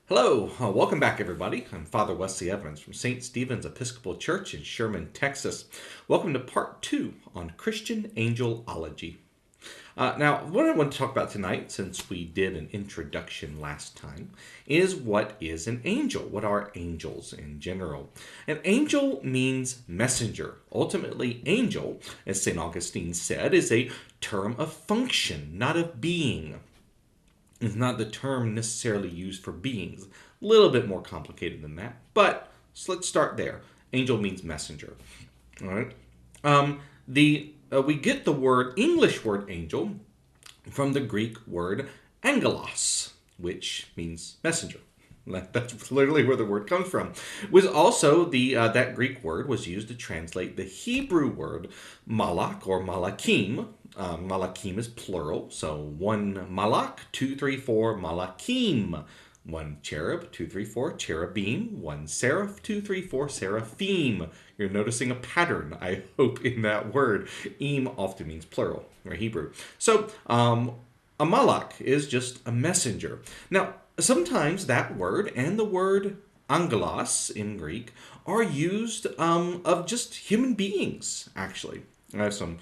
Hello, welcome back everybody. I'm Father Wesley Evans from St. Stephen's Episcopal Church in Sherman, Texas. Welcome to part 2 on Christian Angelology. Now, what I want to talk about tonight, since we did an introduction last time, is what is an angel? What are angels in general? An angel means messenger. Ultimately, angel, as St. Augustine said, is a term of function, not of being. It's not the term necessarily used for beings. A little bit more complicated than that. But so let's start there. Angel means messenger. All right. We get the English word angel from the Greek word angelos, which means messenger. That's literally where the word comes from. It was also that Greek word was used to translate the Hebrew word malak or malakim. Malakim is plural, so one malak, two, three, four malakim. One cherub, two, three, four cherubim. One seraph, two, three, four seraphim. You're noticing a pattern, I hope, in that word. Im often means plural or Hebrew. So a malak is just a messenger. Now, sometimes that word and the word angelos in Greek are used of just human beings, actually. I have some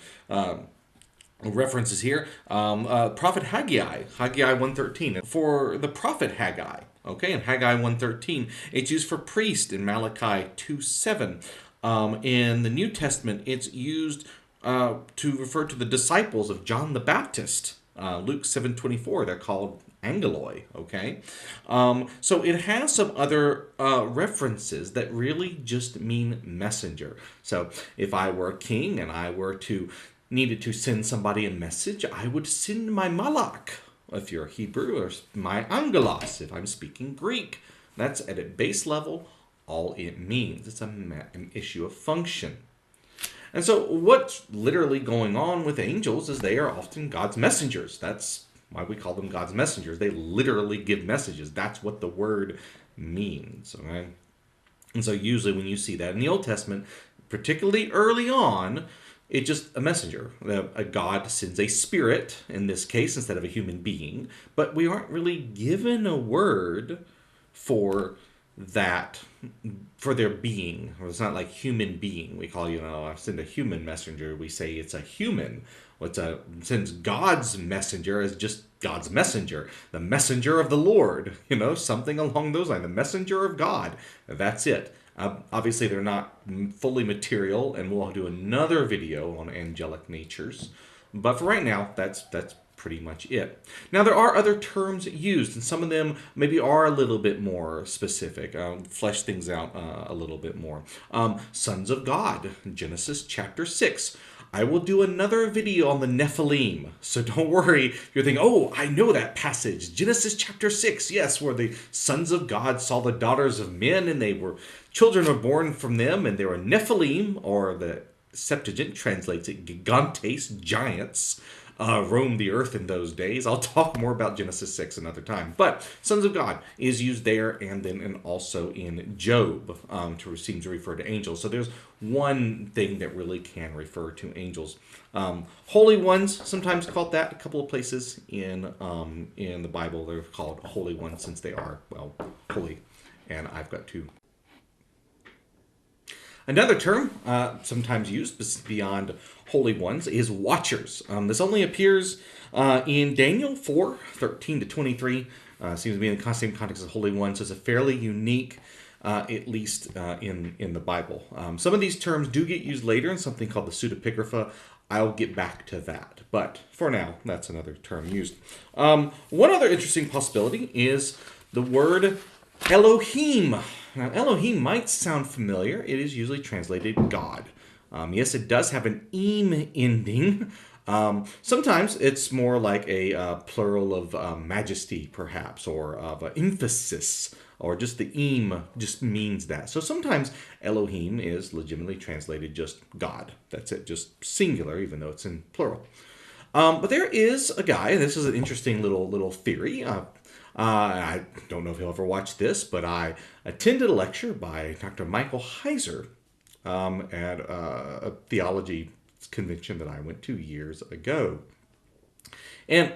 references here. Prophet Haggai 1:13. For the prophet Haggai, okay, in Haggai 1:13, it's used for priest in Malachi 2:7. In the New Testament, it's used to refer to the disciples of John the Baptist. Luke 7:24, they're called angeloi, okay? So it has some other references that really just mean messenger. So if I were a king and I were to needed to send somebody a message, I would send my malak, if you're Hebrew, or my angelos, if I'm speaking Greek. That's at a base level all it means. It's an issue of function. And so what's literally going on with angels is they are often God's messengers. That's why we call them God's messengers. They literally give messages. That's what the word means. Okay? And so usually when you see that in the Old Testament, particularly early on, it's just a messenger. A God sends a spirit, in this case, instead of a human being. But we aren't really given a word for that, for their being. It's not like human being. We call, I send a human messenger. We say it's a human. Since God's messenger is just God's messenger, the messenger of the Lord, something along those lines, the messenger of God. That's it. Obviously, they're not fully material, and we'll do another video on angelic natures. But for right now, that's pretty much it. Now, there are other terms used, and some of them maybe are a little bit more specific, flesh things out a little bit more. Sons of God, Genesis chapter 6. I will do another video on the Nephilim, so don't worry. You're thinking, oh, I know that passage. Genesis chapter 6, yes, where the sons of God saw the daughters of men, and children were born from them, and they were Nephilim, or the Septuagint translates it gigantes, giants, roamed the earth in those days. I'll talk more about Genesis 6 another time. But sons of God is used there and also in Job seem to refer to angels. So there's one thing that really can refer to angels. Holy ones, sometimes called that. A couple of places in the Bible they're called holy ones since they are, holy. And I've got two. Another term sometimes used beyond holy ones is watchers. This only appears in Daniel 4:13-23. Seems to be in the same context as holy ones. So it's a fairly unique, at least in the Bible. Some of these terms do get used later in something called the pseudepigrapha. I'll get back to that. But for now, that's another term used. One other interesting possibility is the word Elohim. Now, Elohim might sound familiar. It is usually translated God. Yes, it does have an im ending. Sometimes it's more like a plural of majesty, perhaps, or of emphasis, or just the im just means that. So sometimes Elohim is legitimately translated just God. That's it, just singular, even though it's in plural. But there is a guy, and this is an interesting little theory. I don't know if he'll ever watch this, but I attended a lecture by Dr. Michael Heiser at a theology convention that I went to years ago. And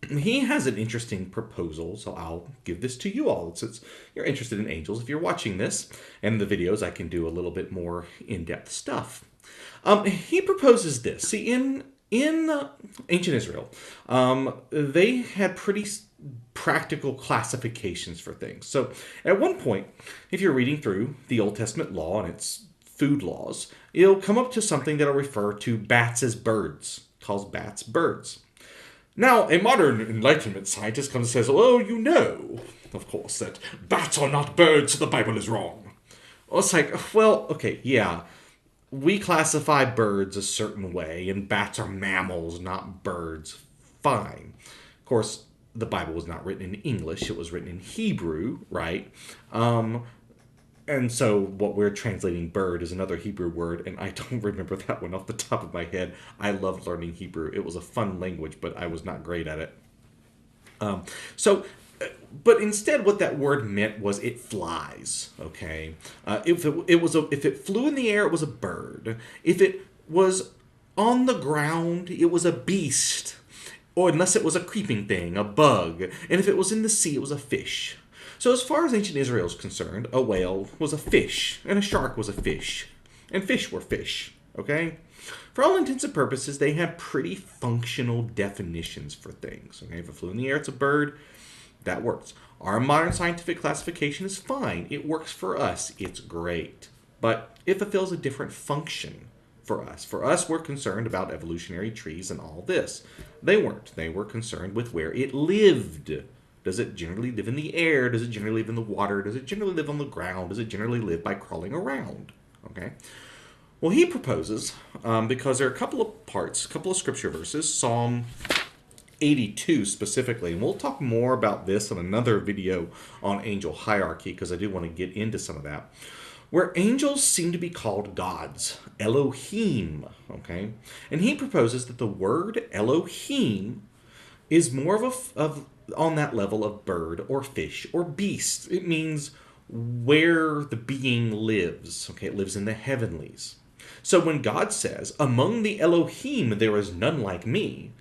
he has an interesting proposal, so I'll give this to you all since you're interested in angels. If you're watching this and the videos, I can do a little bit more in-depth stuff. He proposes this. See, in ancient Israel, they had pretty practical classifications for things. So at one point, if you're reading through the Old Testament law and its food laws, you'll come up to something that'll refer to bats as birds, calls bats birds. Now, a modern Enlightenment scientist comes and says, "Oh, you know, of course, that bats are not birds, so the Bible is wrong." Well, it's like, well, okay, yeah, we classify birds a certain way, and bats are mammals, not birds. Fine. Of course, the Bible was not written in English, it was written in Hebrew, right? And so what we're translating bird is another Hebrew word, and I don't remember that one off the top of my head. I loved learning Hebrew. It was a fun language, but I was not great at it. Um, so, but instead, what that word meant was it flies. Okay, if it flew in the air, it was a bird. If it was on the ground, it was a beast, or unless it was a creeping thing, a bug. And if it was in the sea, it was a fish. So as far as ancient Israel is concerned, a whale was a fish, and a shark was a fish, and fish were fish. Okay. For all intents and purposes, they have pretty functional definitions for things. Okay, if it flew in the air, it's a bird. That works. Our modern scientific classification is fine. It works for us. It's great. But it fulfills a different function for us, we're concerned about evolutionary trees and all this. They weren't. They were concerned with where it lived. Does it generally live in the air? Does it generally live in the water? Does it generally live on the ground? Does it generally live by crawling around? Okay. Well, he proposes, because there are a couple of parts, a couple of scripture verses, Psalm 82 specifically, and we'll talk more about this in another video on angel hierarchy, because I do want to get into some of that, where angels seem to be called gods, Elohim, okay? And he proposes that the word Elohim is more of on that level of bird or fish or beast. It means where the being lives, okay? It lives in the heavenlies. So when God says, "Among the Elohim there is none like me,"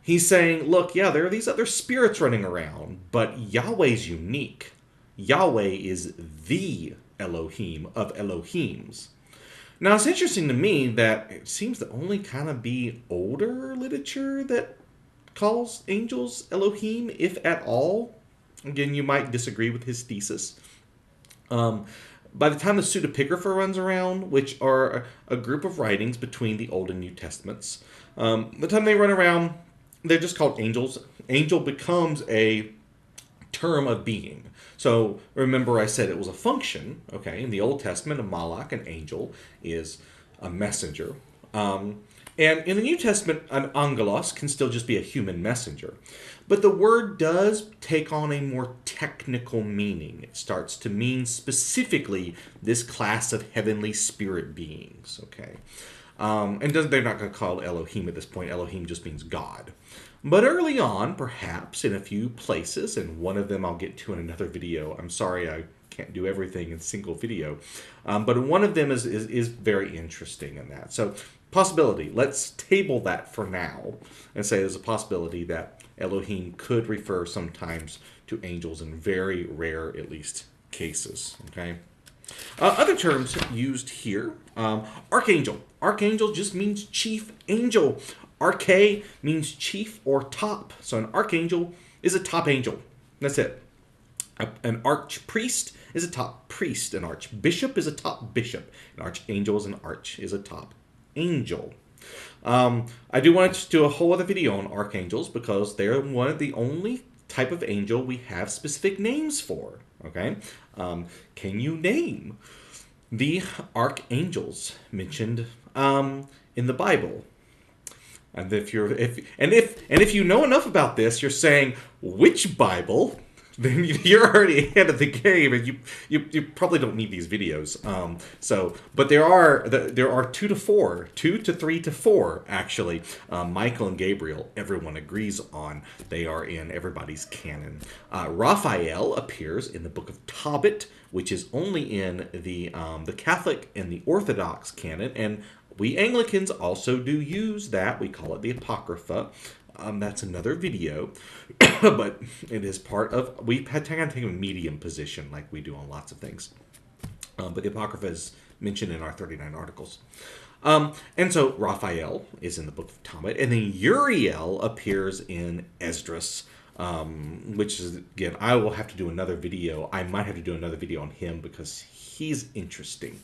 he's saying, look, yeah, there are these other spirits running around, but Yahweh's unique. Yahweh is the Elohim of Elohims. Now, it's interesting to me that it seems to only kind of be older literature that calls angels Elohim, if at all. Again, you might disagree with his thesis. By the time the pseudepigrapha runs around, which are a group of writings between the Old and New Testaments, the time they run around, they're just called angels. Angel becomes a term of being. So remember I said it was a function, okay? In the Old Testament, a malach, an angel, is a messenger. And in the New Testament, an angelos can still just be a human messenger. But the word does take on a more technical meaning. It starts to mean specifically this class of heavenly spirit beings, okay? And they're not going to call it Elohim at this point. Elohim just means God. But early on, perhaps in a few places, and one of them I'll get to in another video. I'm sorry I can't do everything in a single video. But one of them is very interesting in that. So possibility. Let's table that for now and say there's a possibility that Elohim could refer sometimes to angels in very rare, at least, cases. Okay. Other terms used here, archangel. Archangel just means chief angel. Arche means chief or top. So an archangel is a top angel. That's it. An archpriest is a top priest. An archbishop is a top bishop. An archangel is a top angel. I do want to do a whole other video on archangels because they're one of the only type of angel we have specific names for. Okay, can you name the archangels mentioned in the Bible? And if you know enough about this, you're saying which Bible? Then you're already ahead of the game, and you probably don't need these videos. But there are 2 to 4, 2 to 3 to 4 actually. Michael and Gabriel, everyone agrees on. They are in everybody's canon. Raphael appears in the Book of Tobit, which is only in the Catholic and the Orthodox canon, and we Anglicans also do use that. We call it the Apocrypha. That's another video, but it is part of, we've had to kind of take a medium position like we do on lots of things. But the Apocrypha is mentioned in our 39 articles. And so Raphael is in the Book of Tobit, and then Uriel appears in Esdras, which is, again, I will have to do another video. I might have to do another video on him because he's interesting.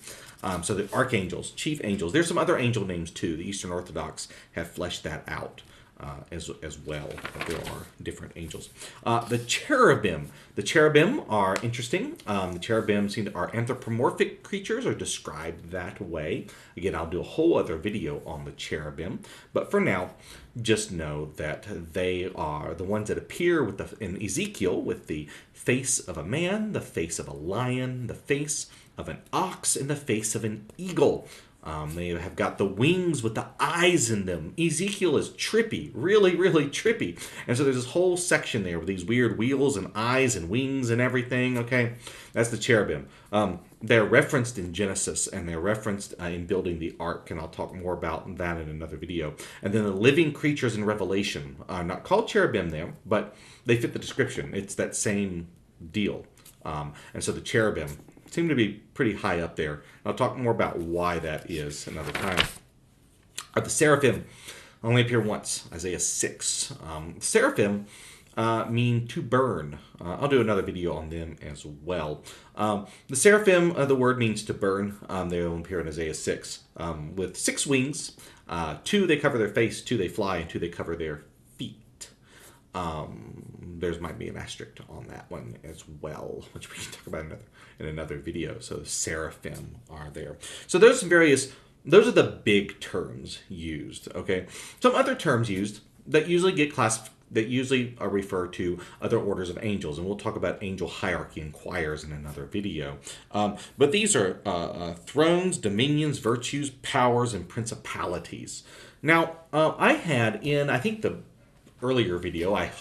So the archangels, chief angels. There's some other angel names too. The Eastern Orthodox have fleshed that out as well. There are different angels. The cherubim. The cherubim are interesting. The cherubim are anthropomorphic creatures, or described that way. Again, I'll do a whole other video on the cherubim. But for now, just know that they are the ones that appear in Ezekiel with the face of a man, the face of a lion, the face of an ox, and the face of an eagle. They have got the wings with the eyes in them. Ezekiel is trippy, really, really trippy. And so there's this whole section there with these weird wheels and eyes and wings and everything, okay? That's the cherubim. They're referenced in Genesis, and they're referenced in building the ark, and I'll talk more about that in another video. And then the living creatures in Revelation are not called cherubim there, but they fit the description. It's that same deal. And so the cherubim seem to be pretty high up there. I'll talk more about why that is another time. The seraphim only appear once, Isaiah 6. Seraphim mean to burn. I'll do another video on them as well. The seraphim, the word means to burn. They will appear in Isaiah 6. With 6 wings, 2 they cover their face, 2 they fly, and 2 they cover their feet. There's might be an asterisk on that one as well, which we can talk about in another video. So seraphim are there. So those are the big terms used. Okay, some other terms used that usually get classified, that usually are referred to other orders of angels, and we'll talk about angel hierarchy and choirs in another video. But these are thrones, dominions, virtues, powers, and principalities. Now, I had in, I think, the earlier video, I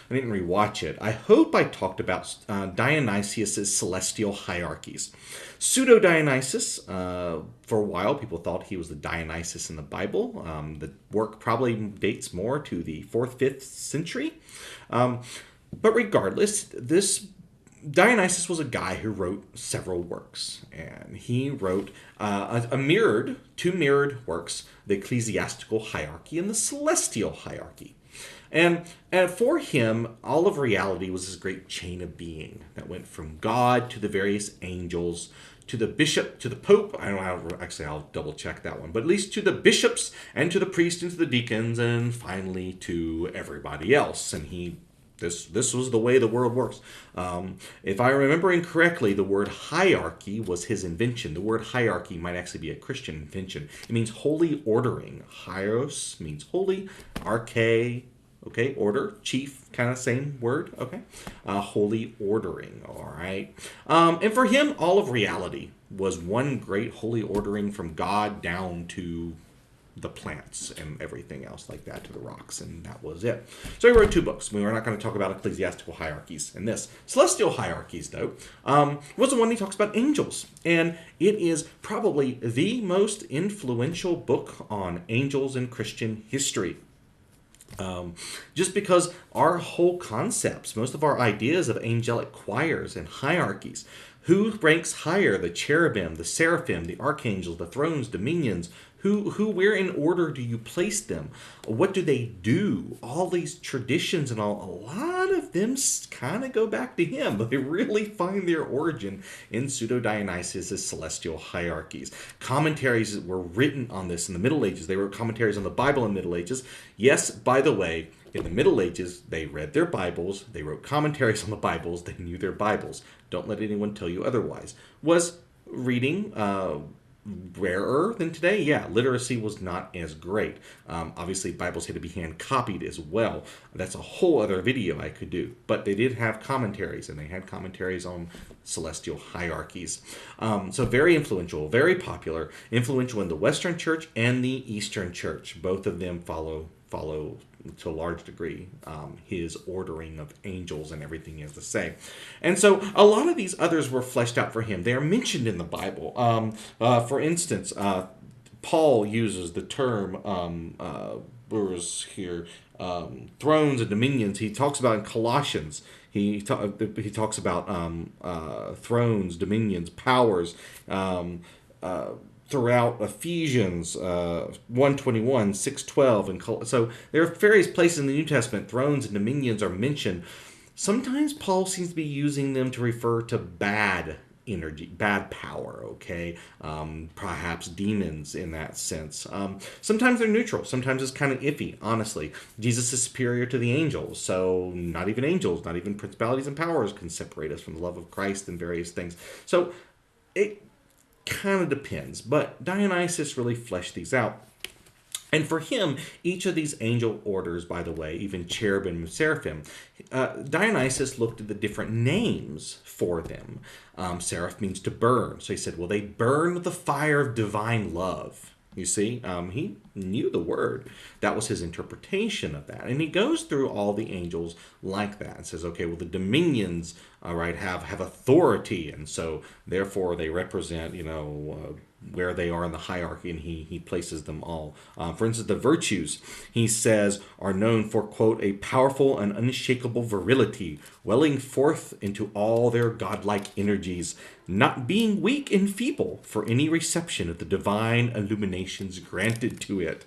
didn't rewatch it. I hope I talked about Dionysius' celestial hierarchies. Pseudo-Dionysus, for a while, people thought he was the Dionysus in the Bible. The work probably dates more to the 4th, 5th century. But regardless, this Dionysus was a guy who wrote several works, and he wrote two mirrored works, the ecclesiastical hierarchy and the celestial hierarchy. And for him, all of reality was this great chain of being that went from God to the various angels, to the bishop, to the pope. I don't know how, actually, I'll double check that one, but at least to the bishops and to the priests and to the deacons, and finally to everybody else. And this was the way the world works. If I'm remembering correctly, the word hierarchy was his invention. The word hierarchy might actually be a Christian invention. It means holy ordering. Hieros means holy. Arche, okay, order, chief, kind of same word, okay? Holy ordering, all right? And for him, all of reality was one great holy ordering from God down to the plants and everything else like that, to the rocks, and that was it. So he wrote 2 books. We were not going to talk about ecclesiastical hierarchies in this. Celestial hierarchies, though, was the one he talks about angels, and it is probably the most influential book on angels in Christian history. Just because our whole concepts, most of our ideas of angelic choirs and hierarchies, who ranks higher, the cherubim, the seraphim, the archangels, the thrones, dominions, where in order do you place them? What do they do? All these traditions and all, a lot of them kind of go back to him, but they really find their origin in Pseudo-Dionysius' celestial hierarchies. Commentaries were written on this in the Middle Ages. They wrote commentaries on the Bible in the Middle Ages. Yes, by the way, in the Middle Ages, they read their Bibles, they wrote commentaries on the Bibles, they knew their Bibles. Don't let anyone tell you otherwise. Was reading rarer than today? Yeah, literacy was not as great. Obviously, Bibles had to be hand copied as well. That's a whole other video I could do. But they did have commentaries, and they had commentaries on celestial hierarchies. So very influential, very popular, influential in the Western Church and the Eastern Church. Both of them follow to a large degree his ordering of angels and everything he has to say. And so a lot of these others were fleshed out for him. They are mentioned in the Bible. For instance, Paul uses the term where's here, thrones and dominions. He talks about in Colossians. He talks about thrones, dominions, powers. Throughout Ephesians 1:21, 6:12, and so there are various places in the New Testament thrones and dominions are mentioned. Sometimes Paul seems to be using them to refer to bad energy, bad power, okay? Perhaps demons in that sense. Sometimes they're neutral. Sometimes it's kind of iffy, honestly. Jesus is superior to the angels, so not even angels, not even principalities and powers can separate us from the love of Christ and various things. So it kind of depends, but Dionysius really fleshed these out. And for him, each of these angel orders, by the way, even cherubim and seraphim, Dionysius looked at the different names for them. Seraph means to burn. So he said, well, they burn with the fire of divine love. You see, he knew the word. That was his interpretation of that. And he goes through all the angels like that and says, okay, well, the dominions, all right, have authority. And so therefore they represent, where they are in the hierarchy, and he places them all. For instance, the virtues, he says, are known for, quote, a powerful and unshakable virility, welling forth into all their godlike energies, not being weak and feeble for any reception of the divine illuminations granted to it.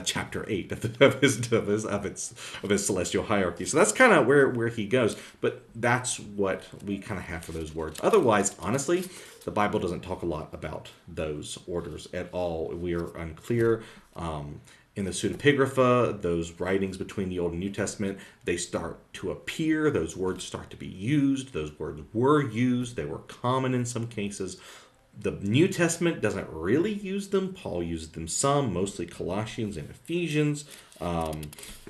Chapter 8 of his celestial hierarchy. So that's kind of where he goes. But that's what we kind of have for those words. Otherwise, honestly, the Bible doesn't talk a lot about those orders at all. We are unclear. In the pseudepigrapha, those writings between the Old and New Testament, they start to appear. Those words start to be used. Those words were used. They were common in some cases. The New Testament doesn't really use them. Paul uses them some, mostly Colossians and Ephesians.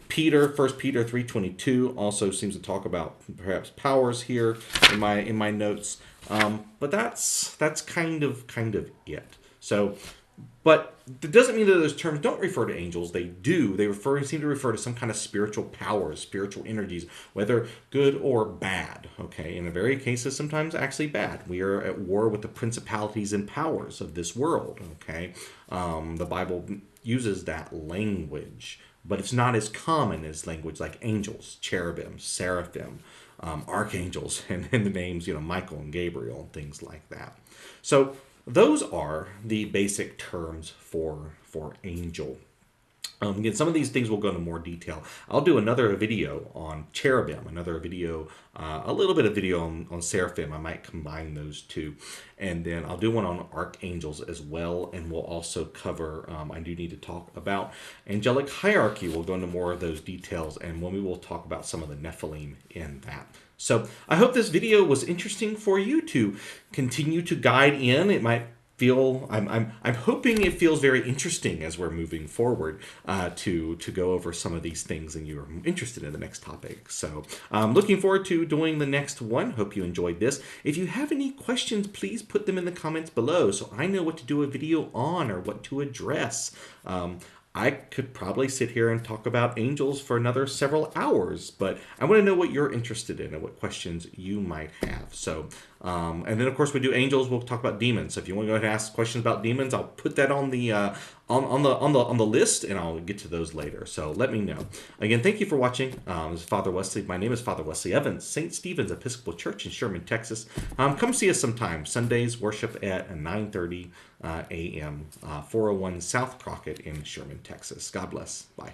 Peter, 1 Peter 3:22 also seems to talk about perhaps powers here in my notes. But that's kind of it. So, but it doesn't mean that those terms don't refer to angels. They do. They seem to refer to some kind of spiritual powers, spiritual energies, whether good or bad. Okay, in the very cases, sometimes actually bad. We are at war with the principalities and powers of this world. Okay, the Bible uses that language, but it's not as common as language like angels, cherubim, seraphim, archangels, and the names, Michael and Gabriel and things like that. So those are the basic terms for angel. Again, some of these things will go into more detail. I'll do another video on cherubim, another video, a little bit of video on seraphim. I might combine those two. And then I'll do one on archangels as well. And we'll also cover, I do need to talk about angelic hierarchy. We'll go into more of those details. And when we will talk about some of the Nephilim in that. So I hope this video was interesting for you to continue to guide in. It might feel, I'm hoping it feels very interesting as we're moving forward to go over some of these things and you're interested in the next topic. So I'm looking forward to doing the next one. Hope you enjoyed this. If you have any questions, please put them in the comments below so I know what to do a video on or what to address. I could probably sit here and talk about angels for another several hours, but I want to know what you're interested in and what questions you might have. So, and then of course we do angels. We'll talk about demons. So if you want to go ahead and ask questions about demons, I'll put that on the on the list, and I'll get to those later. So let me know. Again, thank you for watching. This is Father Wesley. My name is Father Wesley Evans, St. Stephen's Episcopal Church in Sherman, Texas. Come see us sometime. Sundays worship at 9:30 a.m. 401 South Crockett in Sherman, Texas. God bless. Bye.